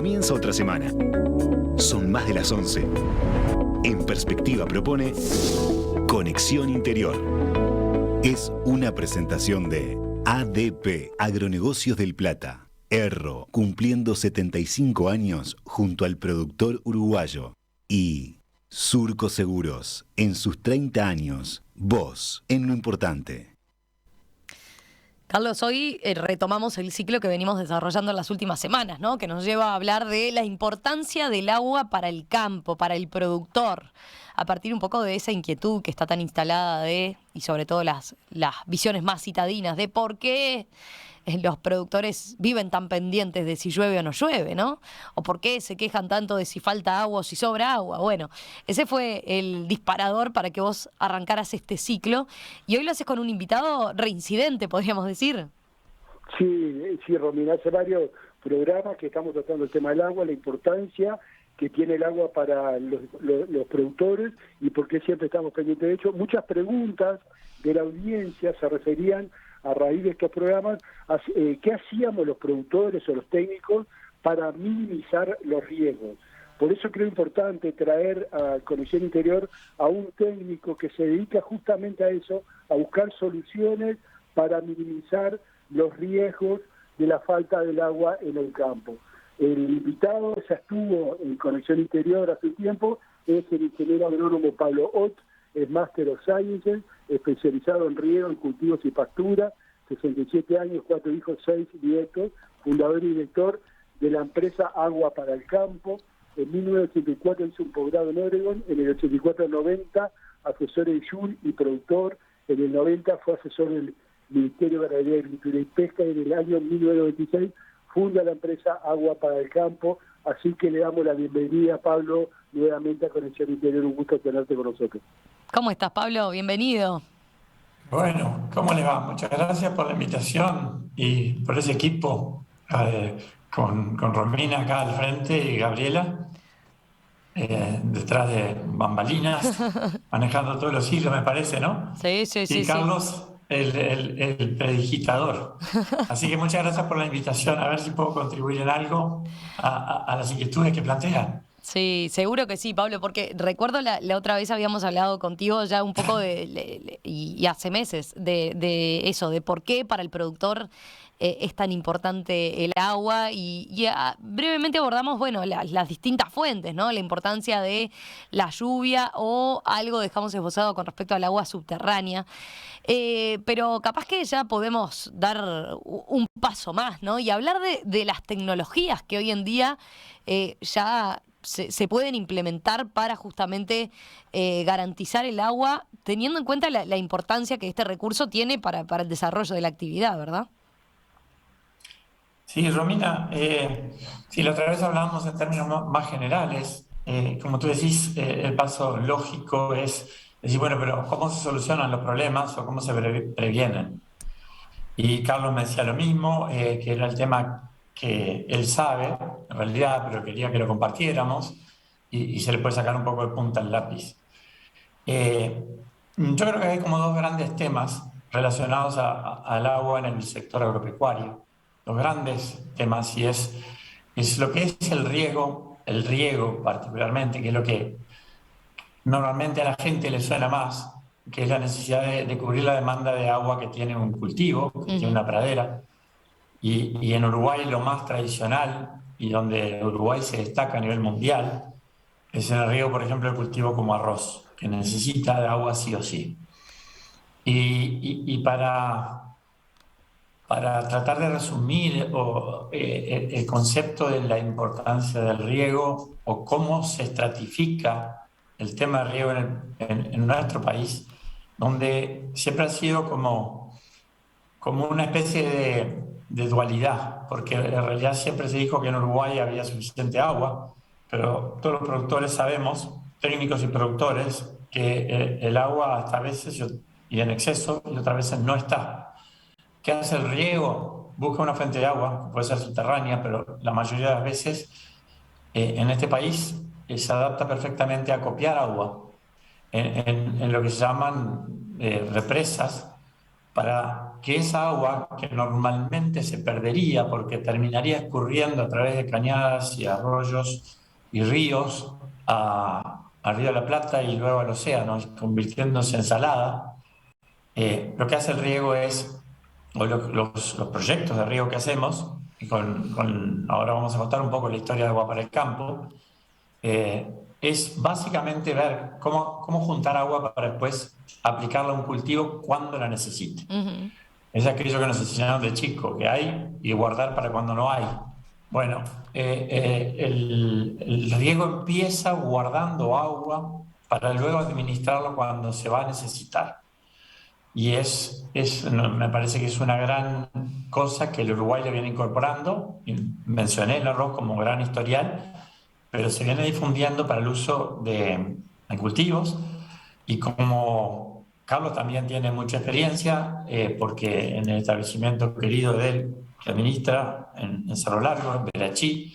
Comienza otra semana. Son más de las 11. En Perspectiva propone Conexión Interior. Es una presentación de ADP, Agronegocios del Plata. Erro, cumpliendo 75 años junto al productor uruguayo. Y Surco Seguros, en sus 30 años, vos en lo importante. Carlos, hoy retomamos el ciclo que venimos desarrollando en las últimas semanas, ¿no? Que nos lleva a hablar de la importancia del agua para el campo, para el productor, a partir un poco de esa inquietud que está tan instalada y sobre todo las visiones más citadinas de por qué los productores viven tan pendientes de si llueve o no llueve, ¿no? O por qué se quejan tanto de si falta agua o si sobra agua. Bueno, ese fue el disparador para que vos arrancaras este ciclo y hoy lo haces con un invitado reincidente, podríamos decir. Sí, Romina, hace varios programas que estamos tratando el tema del agua, la importancia que tiene el agua para los productores y por qué siempre estamos pendientes de hecho. Muchas preguntas de la audiencia se referían a raíz de estos programas, ¿qué hacíamos los productores o los técnicos para minimizar los riesgos? Por eso creo importante traer a Conexión Interior a un técnico que se dedica justamente a eso, a buscar soluciones para minimizar los riesgos de la falta del agua en el campo. El invitado ya estuvo en Conexión Interior hace un tiempo, es el ingeniero agrónomo Pablo Ott, es Master of Sciences, especializado en riego, en cultivos y pastura, 67 años, 4 hijos, 6 nietos, fundador y director de la empresa Agua para el Campo. En 1984 hizo un posgrado en Oregon, en el 84-90 asesor de Yul y productor, en el 90 fue asesor del Ministerio de Ganadería, Agricultura y Pesca, y en el año 1996 funda la empresa Agua para el Campo, así que le damos la bienvenida, Pablo, nuevamente a Conexión Interior. Un gusto tenerte con nosotros. ¿Cómo estás, Pablo? Bienvenido. Bueno, ¿cómo le va? Muchas gracias por la invitación y por ese equipo con Romina acá al frente y Gabriela detrás de bambalinas, manejando todos los hilos, me parece, ¿no? Sí. Y Carlos, el predigitador. Así que muchas gracias por la invitación, a ver si puedo contribuir en algo a las inquietudes que plantean. Sí, seguro que sí, Pablo, porque recuerdo la otra vez habíamos hablado contigo ya un poco y hace meses de eso, de por qué para el productor es tan importante el agua y brevemente abordamos, bueno, las distintas fuentes, ¿no? La importancia de la lluvia o algo dejamos esbozado con respecto al agua subterránea, pero capaz que ya podemos dar un paso más, ¿no? Y hablar de las tecnologías que hoy en día ya se pueden implementar para justamente garantizar el agua, teniendo en cuenta la importancia que este recurso tiene para el desarrollo de la actividad, ¿verdad? Sí, Romina, sí, la otra vez hablábamos en términos más generales. Como tú decís, el paso lógico es decir, bueno, pero ¿cómo se solucionan los problemas o cómo se previenen? Y Carlos me decía lo mismo, que era el tema que él sabe, en realidad, pero quería que lo compartiéramos y se le puede sacar un poco de punta al lápiz. Yo creo que hay como dos grandes temas relacionados al agua en el sector agropecuario. Los grandes temas, y es lo que es el riego particularmente, que es lo que normalmente a la gente le suena más, que es la necesidad de cubrir la demanda de agua que tiene un cultivo, que tiene una pradera. Y en Uruguay lo más tradicional, y donde Uruguay se destaca a nivel mundial, es en el riego, por ejemplo, el cultivo como arroz, que necesita de agua sí o sí. Y para tratar de resumir el concepto de la importancia del riego o cómo se estratifica el tema del riego en nuestro país, donde siempre ha sido como una especie de dualidad, porque en realidad siempre se dijo que en Uruguay había suficiente agua, pero todos los productores sabemos, técnicos y productores, que el agua hasta a veces y en exceso y otras veces no está. ¿Qué hace el riego? Busca una fuente de agua, que puede ser subterránea, pero la mayoría de las veces en este país se adapta perfectamente a copiar agua en lo que se llaman represas para que esa agua que normalmente se perdería porque terminaría escurriendo a través de cañadas y arroyos y ríos al Río de la Plata y luego al océano, convirtiéndose en salada, lo que hace el riego es, o los proyectos de riego que hacemos, y ahora vamos a contar un poco la historia de Agua para el Campo, es básicamente ver cómo juntar agua para después aplicarla a un cultivo cuando la necesite. Ujú. Es aquello que nos enseñaron de chico, que hay y guardar para cuando no hay. Bueno, el riego empieza guardando agua para luego administrarlo cuando se va a necesitar. Y me parece que es una gran cosa que el Uruguay le viene incorporando. Mencioné el arroz como gran historial, pero se viene difundiendo para el uso en cultivos. Y como Carlos también tiene mucha experiencia, porque en el establecimiento querido de él, que administra en Cerro Largo, en Verachí,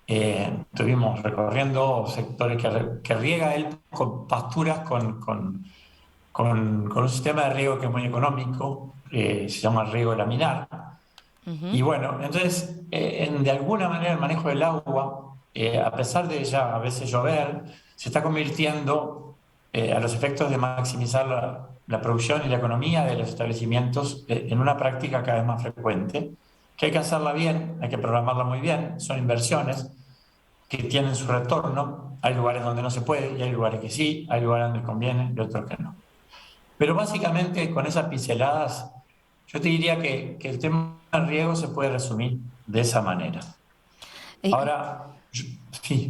estuvimos recorriendo sectores que riega él con pasturas, con un sistema de riego que es muy económico, se llama riego laminar. Y bueno, entonces, de alguna manera el manejo del agua, a pesar de ya a veces llover, se está convirtiendo a los efectos de maximizar la producción y la economía de los establecimientos en una práctica cada vez más frecuente, que hay que hacerla bien, hay que programarla muy bien, son inversiones que tienen su retorno, hay lugares donde no se puede y hay lugares que sí, hay lugares donde conviene y otros que no. Pero básicamente con esas pinceladas, yo te diría que el tema del riego se puede resumir de esa manera. Ahora, sí,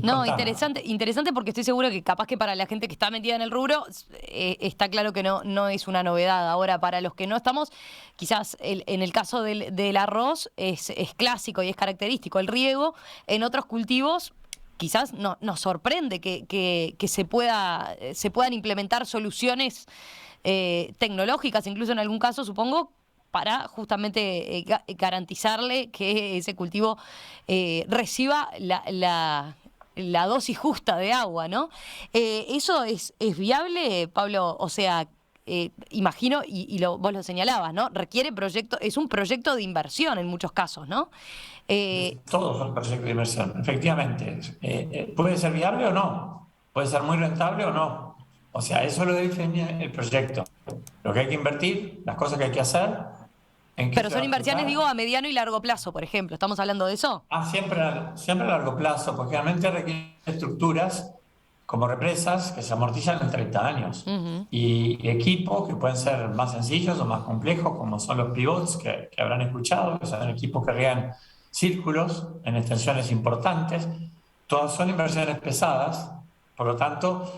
No, contame. interesante porque estoy seguro que capaz que para la gente que está metida en el rubro, está claro que no es una novedad. Ahora, para los que no estamos, quizás en el caso del arroz es clásico y es característico el riego. En otros cultivos quizás nos sorprende que se puedan implementar soluciones tecnológicas, incluso en algún caso, supongo, para justamente garantizarle que ese cultivo reciba la dosis justa de agua, ¿no? ¿Eso es viable, Pablo? O sea, imagino, vos lo señalabas, ¿no? Requiere es un proyecto de inversión en muchos casos, ¿no? Todos son proyectos de inversión, efectivamente. ¿Puede ser viable o no? ¿Puede ser muy rentable o no? O sea, eso lo define el proyecto. Lo que hay que invertir, las cosas que hay que hacer, en qué Pero se son va a inversiones, aplicar. digo, a mediano y largo plazo, por ejemplo. ¿Estamos hablando de eso? Siempre a largo plazo, porque realmente requiere estructuras como represas que se amortizan en 30 años. Ujú. Y equipos que pueden ser más sencillos o más complejos, como son los pivots que habrán escuchado, que son equipos que riegan círculos en extensiones importantes. Todas son inversiones pesadas, por lo tanto,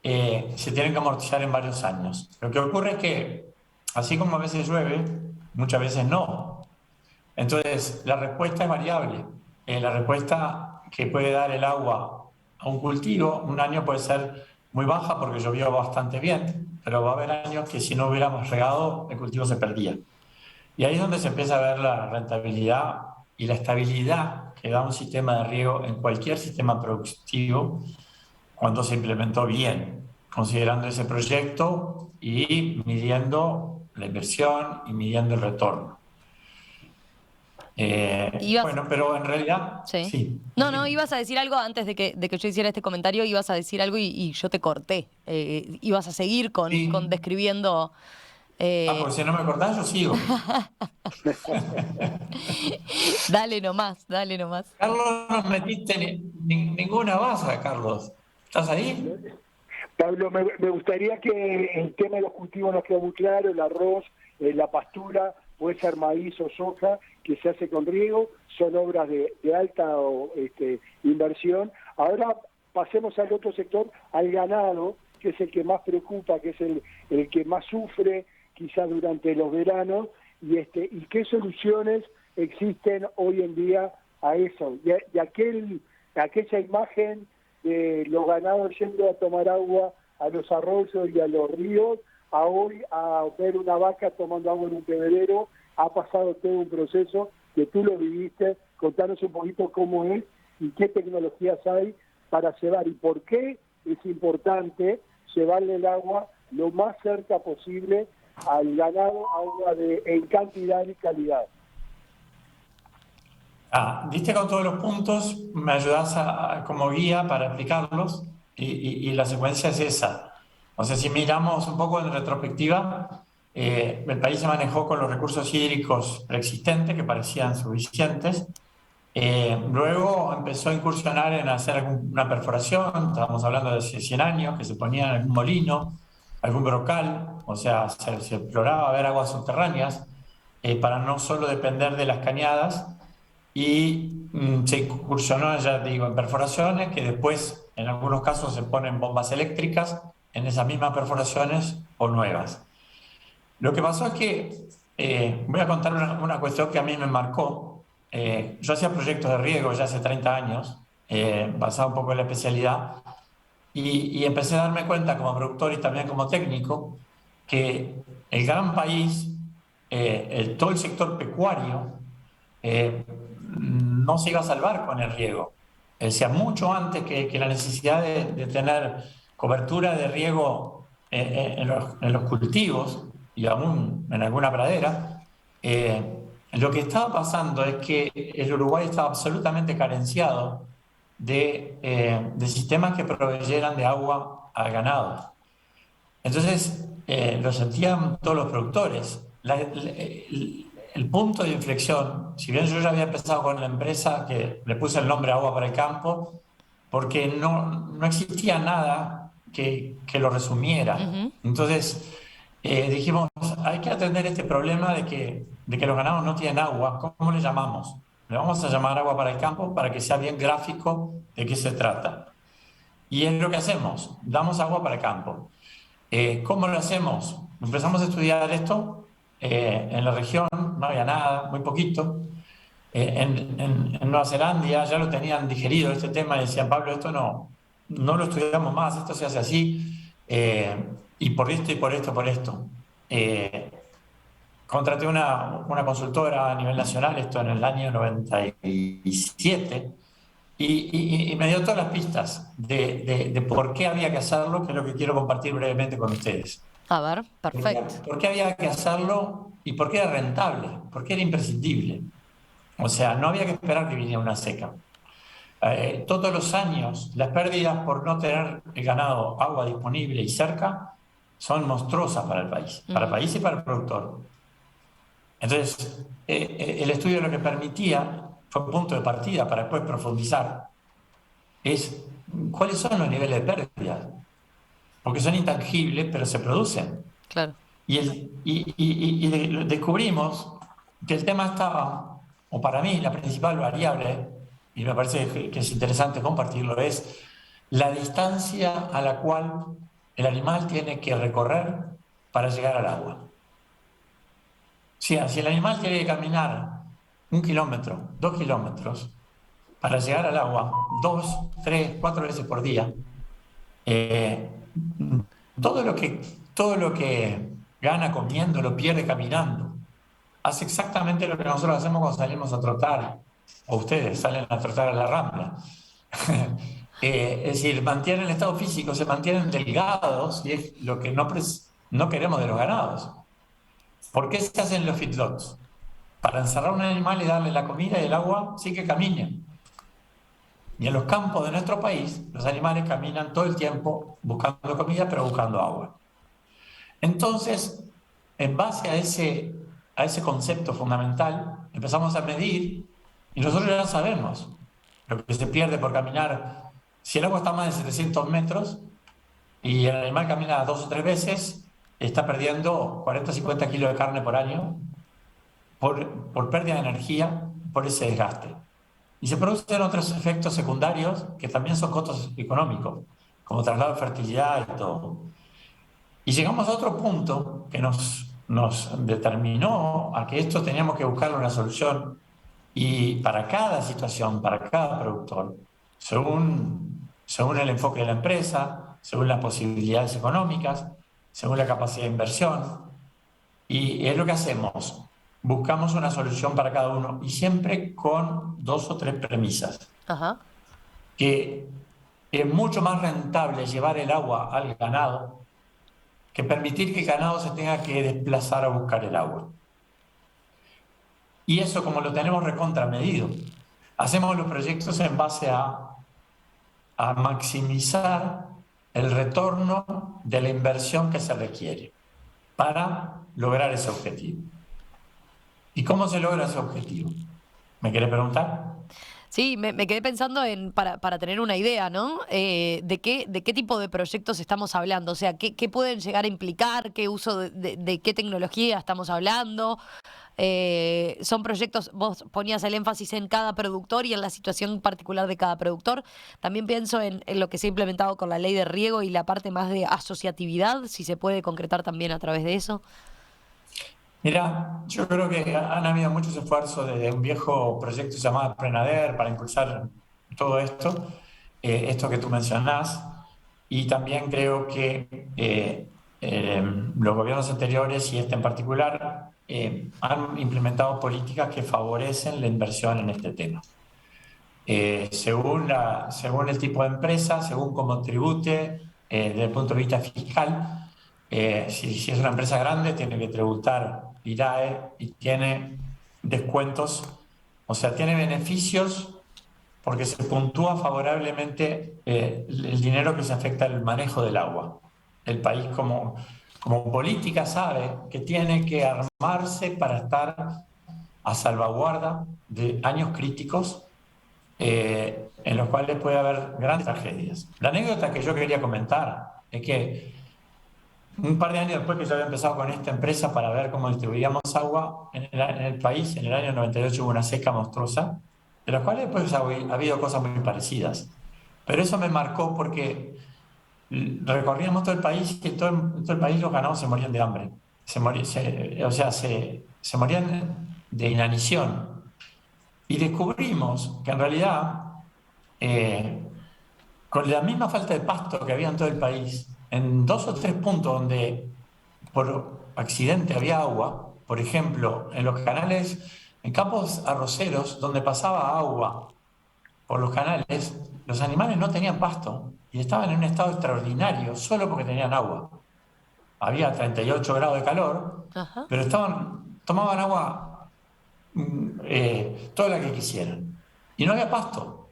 se tienen que amortizar en varios años. Lo que ocurre es que, así como a veces llueve, muchas veces no. Entonces, la respuesta es variable. La respuesta que puede dar el agua a un cultivo, un año puede ser muy baja porque llovió bastante bien, pero va a haber años que si no hubiéramos regado, el cultivo se perdía. Y ahí es donde se empieza a ver la rentabilidad y la estabilidad que da un sistema de riego en cualquier sistema productivo cuando se implementó bien, considerando ese proyecto y midiendo la inversión y midiendo el retorno. Bueno, pero en realidad, sí. No, ibas a decir algo antes de que yo hiciera este comentario, ibas a decir algo y yo te corté. Ibas a seguir con describiendo... porque si no me cortás, yo sigo. Dale nomás. Carlos, no metiste ninguna baza, Carlos. ¿Estás ahí? Pablo, me gustaría que el tema de los cultivos nos quede muy claro, el arroz, la pastura, puede ser maíz o soja, que se hace con riego, son obras de alta inversión. Ahora pasemos al otro sector, al ganado, que es el que más preocupa, que es el que más sufre quizás durante los veranos, y qué soluciones existen hoy en día a eso, y aquella imagen de los ganados yendo a tomar agua a los arroyos y a los ríos, a hoy a ver una vaca tomando agua en un bebedero. Ha pasado todo un proceso que tú lo viviste. Contanos un poquito cómo es y qué tecnologías hay para llevar y por qué es importante llevarle el agua lo más cerca posible al ganado agua en cantidad y calidad. Diste con todos los puntos, me ayudás como guía para explicarlos y la secuencia es esa. O sea, si miramos un poco en retrospectiva, el país se manejó con los recursos hídricos preexistentes que parecían suficientes. Luego empezó a incursionar en hacer una perforación, estábamos hablando de hace 100 años, que se ponía en algún molino, algún brocal, o sea, se exploraba ver aguas subterráneas para no solo depender de las cañadas. Y se incursionó, ya digo, en perforaciones, que después en algunos casos se ponen bombas eléctricas en esas mismas perforaciones o nuevas. Lo que pasó es que, voy a contar una cuestión que a mí me marcó. Yo hacía proyectos de riego ya hace 30 años, basado un poco en la especialidad, y empecé a darme cuenta como productor y también como técnico que el gran país, todo el sector pecuario, no se iba a salvar con el riego. Decía, mucho antes que la necesidad de tener cobertura de riego en los cultivos y aún en alguna pradera, lo que estaba pasando es que el Uruguay estaba absolutamente carenciado de sistemas que proveyeran de agua al ganado. Entonces, lo sentían todos los productores. El punto de inflexión, si bien yo ya había empezado con la empresa que le puse el nombre Agua para el Campo, porque no existía nada que lo resumiera. Uh-huh. Entonces dijimos, hay que atender este problema de que los ganados no tienen agua. ¿Cómo le llamamos? Le vamos a llamar Agua para el Campo para que sea bien gráfico de qué se trata. Y es lo que hacemos, damos agua para el campo. ¿Cómo lo hacemos? Empezamos a estudiar esto. En la región no había nada, muy poquito. En Nueva Zelanda ya lo tenían digerido este tema y decían, Pablo, esto no lo estudiamos más, esto se hace así, y por esto y por esto, por esto. Contraté una consultora a nivel nacional, esto en el año 97, y me dio todas las pistas de por qué había que hacerlo, que es lo que quiero compartir brevemente con ustedes. A ver, perfecto. ¿Por qué había que hacerlo y por qué era rentable? ¿Por qué era imprescindible? O sea, no había que esperar que viniera una seca. Todos los años, las pérdidas por no tener el ganado agua disponible y cerca son monstruosas para el país, para el país y para el productor. Entonces, el estudio lo que permitía, fue un punto de partida para después profundizar, es cuáles son los niveles de pérdida. Porque son intangibles, pero se producen. Claro. Y descubrimos que el tema estaba, o para mí la principal variable, y me parece que es interesante compartirlo, es la distancia a la cual el animal tiene que recorrer para llegar al agua. Si el animal tiene que caminar 1 kilómetro, 2 kilómetros, para llegar al agua 2, 3, 4 veces por día, todo lo que gana comiendo lo pierde caminando. Hace exactamente lo que nosotros hacemos cuando salimos a trotar, o ustedes salen a trotar a la Rambla. Es decir, mantienen el estado físico, se mantienen delgados, y es lo que no queremos de los ganados. ¿Por qué se hacen los feedlots? Para encerrar a un animal y darle la comida y el agua sin que caminen. Y en los campos de nuestro país, los animales caminan todo el tiempo buscando comida, pero buscando agua. Entonces, en base a ese concepto fundamental, empezamos a medir, y nosotros ya sabemos lo que se pierde por caminar. Si el agua está a más de 700 metros y el animal camina 2 o 3 veces, está perdiendo 40 o 50 kilos de carne por año por pérdida de energía, por ese desgaste. Y se producen otros efectos secundarios que también son costos económicos, como traslado de fertilidad y todo. Y llegamos a otro punto que nos determinó a que esto teníamos que buscar una solución, y para cada situación, para cada productor, según el enfoque de la empresa, según las posibilidades económicas, según la capacidad de inversión. Y es lo que hacemos. Buscamos una solución para cada uno, y siempre con 2 o 3 premisas. Ajá. Que es mucho más rentable llevar el agua al ganado que permitir que el ganado se tenga que desplazar a buscar el agua. Y eso, como lo tenemos recontramedido, hacemos los proyectos en base a maximizar el retorno de la inversión que se requiere para lograr ese objetivo. ¿Y cómo se logra ese objetivo? ¿Me quiere preguntar? Sí, me quedé pensando para tener una idea, ¿no? De qué tipo de proyectos estamos hablando, o sea, qué pueden llegar a implicar, qué uso de qué tecnología estamos hablando. Son proyectos, vos ponías el énfasis en cada productor y en la situación particular de cada productor. También pienso en lo que se ha implementado con la ley de riego y la parte más de asociatividad, si se puede concretar también a través de eso. Mira, yo creo que han habido muchos esfuerzos desde un viejo proyecto llamado Prenader para impulsar todo esto, esto que tú mencionás, y también creo que los gobiernos anteriores y este en particular han implementado políticas que favorecen la inversión en este tema. Según el tipo de empresa, según cómo tribute, desde el punto de vista fiscal, si es una empresa grande, tiene que tributar IRAE y tiene descuentos, o sea, tiene beneficios porque se puntúa favorablemente el dinero que se afecta al manejo del agua. El país como política sabe que tiene que armarse para estar a salvaguarda de años críticos en los cuales puede haber grandes tragedias. La anécdota que yo quería comentar es que un par de años después que yo había empezado con esta empresa para ver cómo distribuíamos agua en el país, en el año 98 hubo una seca monstruosa, de las cuales después ha habido cosas muy parecidas. Pero eso me marcó porque recorríamos todo el país y en todo el país los ganados se morían de hambre. Se morían de inanición. Y descubrimos que en realidad, con la misma falta de pasto que había en todo el país, en 2 o 3 puntos donde por accidente había agua, por ejemplo, en los canales, en campos arroceros donde pasaba agua por los canales, los animales no tenían pasto y estaban en un estado extraordinario solo porque tenían agua. Había 38 grados de calor, Ajá. pero tomaban agua toda la que quisieran. Y no había pasto.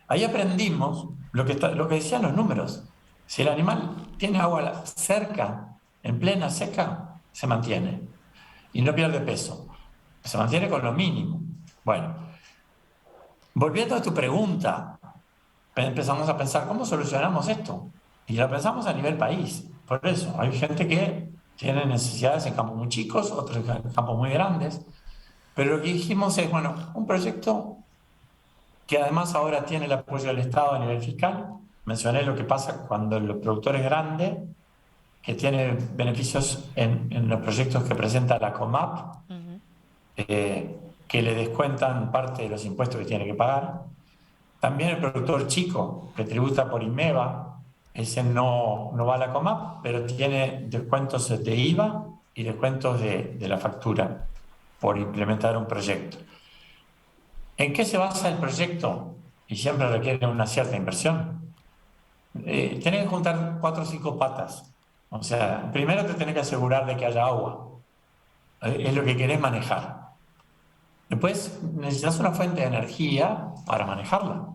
Ahí aprendimos lo que decían los números. Si el animal tiene agua cerca, en plena seca, se mantiene. Y no pierde peso. Se mantiene con lo mínimo. Bueno, volviendo a tu pregunta, empezamos a pensar, ¿cómo solucionamos esto? Y lo pensamos a nivel país. Por eso, hay gente que tiene necesidades en campos muy chicos, otros en campos muy grandes. Pero lo que dijimos es, bueno, un proyecto que además ahora tiene el apoyo del Estado a nivel fiscal. Mencioné lo que pasa cuando el productor es grande, que tiene beneficios en los proyectos que presenta la COMAP, que le descuentan parte de los impuestos que tiene que pagar. También el productor chico, que tributa por IMEVA, ese no va a la COMAP, pero tiene descuentos de IVA y descuentos de la factura por implementar un proyecto. ¿En qué se basa el proyecto? Y siempre requiere una cierta inversión. Tenés que juntar 4 o 5 patas. O sea, primero te tenés que asegurar de que haya agua. Es lo que querés manejar. Después necesitas una fuente de energía para manejarla.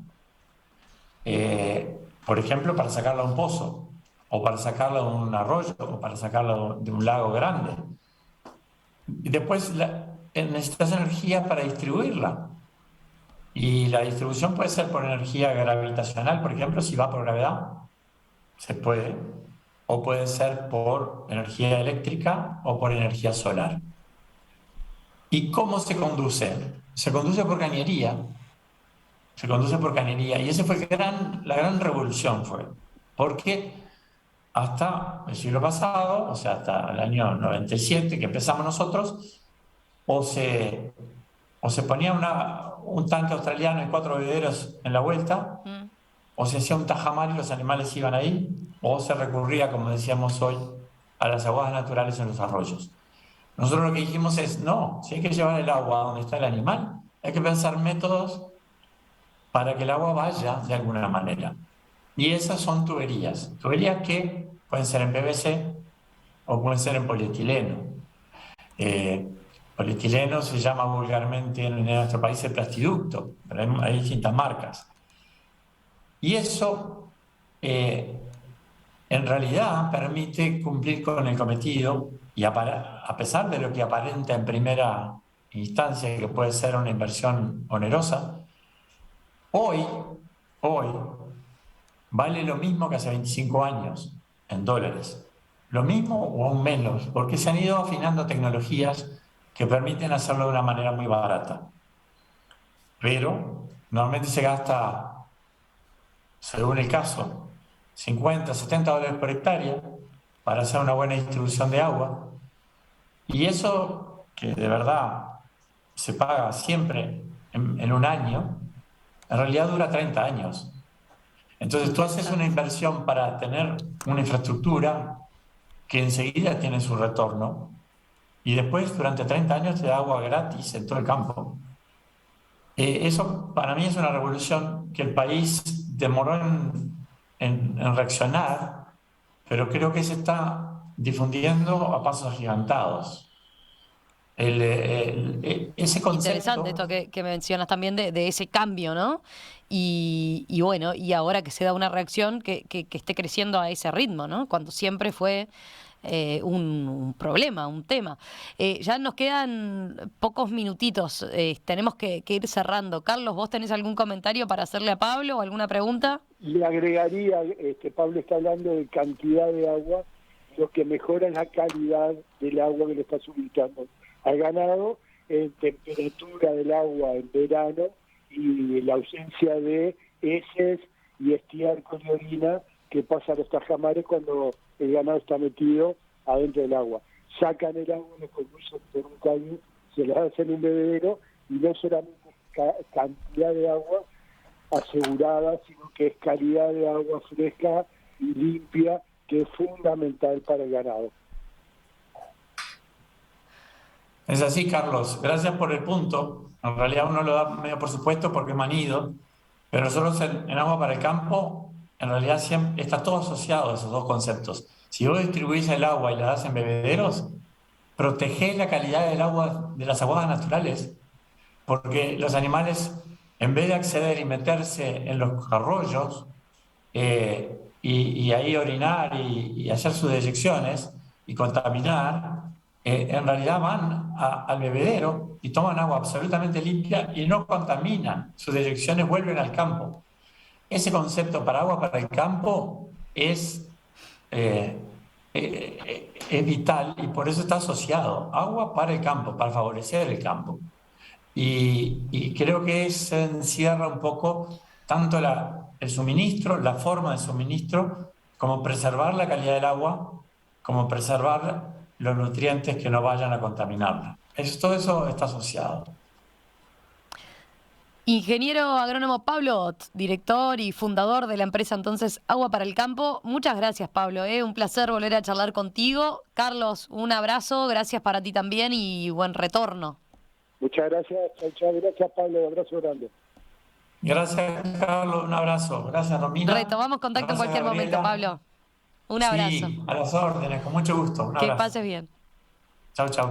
Por ejemplo, para sacarla de un pozo, o para sacarla de un arroyo, o para sacarla de un lago grande. Y después necesitas energía para distribuirla. Y la distribución puede ser por energía gravitacional, por ejemplo, si va por gravedad, se puede. O puede ser por energía eléctrica o por energía solar. ¿Y cómo se conduce? Se conduce por cañería. Se conduce por cañería. Y esa fue la gran revolución, fue. Porque hasta el siglo pasado, o sea, hasta el año 97 que empezamos nosotros, o se ponía un tanque australiano y 4 bebederos en la vuelta, o se hacía un tajamar y los animales iban ahí, o se recurría, como decíamos hoy, a las aguas naturales en los arroyos. Nosotros lo que dijimos es, no, si hay que llevar el agua donde está el animal, hay que pensar métodos para que el agua vaya de alguna manera. Y esas son tuberías que pueden ser en PVC, o pueden ser en polietileno. Polietileno se llama vulgarmente en nuestro país el plastiducto, pero hay distintas marcas. Y eso en realidad permite cumplir con el cometido, y a pesar de lo que aparenta en primera instancia, que puede ser una inversión onerosa, hoy vale lo mismo que hace 25 años en dólares. Lo mismo o aún menos, porque se han ido afinando tecnologías que permiten hacerlo de una manera muy barata. Pero normalmente se gasta, según el caso, 50, 70 dólares por hectárea para hacer una buena distribución de agua. Y eso, que de verdad se paga siempre en un año, en realidad dura 30 años. Entonces tú haces una inversión para tener una infraestructura que enseguida tiene su retorno y después durante 30 años te da agua gratis en todo el campo. Eso para mí es una revolución que el país demoró en reaccionar, pero creo que se está difundiendo a pasos agigantados. Ese concepto... Interesante esto que mencionas también de ese cambio, ¿no? Y bueno, y ahora que se da una reacción que esté creciendo a ese ritmo, ¿no? Cuando siempre fue un problema, un tema. Ya nos quedan pocos minutitos, tenemos que ir cerrando. Carlos, ¿vos tenés algún comentario para hacerle a Pablo o alguna pregunta? Le agregaría, Pablo está hablando de cantidad de agua, lo que mejora es la calidad del agua que le está suministrando al ganado, en temperatura del agua en verano y la ausencia de heces y estiércol y orina que pasa a los tajamares cuando el ganado está metido adentro del agua. Sacan el agua, lo conducen por un caño, se la hacen en un bebedero y no solamente cantidad de agua asegurada, sino que es calidad de agua fresca y limpia, que es fundamental para el ganado. Es así, Carlos. Gracias por el punto. En realidad uno lo da medio por supuesto porque es manido, pero nosotros en Agua para el Campo, en realidad siempre está todo asociado a esos dos conceptos. Si vos distribuís el agua y la das en bebederos, protegés la calidad del agua, de las aguas naturales, porque los animales, en vez de acceder y meterse en los arroyos y ahí orinar y hacer sus deyecciones y contaminar, en realidad van al bebedero y toman agua absolutamente limpia y no contaminan, sus deyecciones vuelven al campo. Ese concepto para Agua para el Campo es vital y por eso está asociado. Agua para el campo, para favorecer el campo. Y creo que se encierra un poco tanto el suministro, la forma de suministro, como preservar la calidad del agua, como preservar los nutrientes que no vayan a contaminarla. Todo eso está asociado. Ingeniero agrónomo Pablo Ott, director y fundador de la empresa entonces Agua para el Campo. Muchas gracias, Pablo. Un placer volver a charlar contigo. Carlos, un abrazo, gracias para ti también y buen retorno. Muchas gracias, chao, gracias, Pablo, un abrazo grande. Gracias, Carlos, un abrazo. Gracias, Romina. Retomamos contacto Gracias, en cualquier Gabriela. momento, Pablo. Un abrazo. Sí, a las órdenes, con mucho gusto. Un abrazo. Que pases bien. Chau, chau.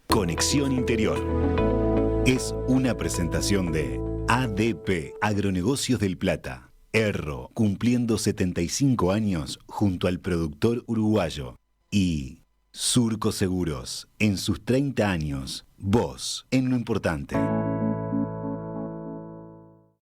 Conexión Interior es una presentación de ADP, Agronegocios del Plata. Erro, cumpliendo 75 años junto al productor uruguayo. Y Surco Seguros, en sus 30 años, vos en lo importante.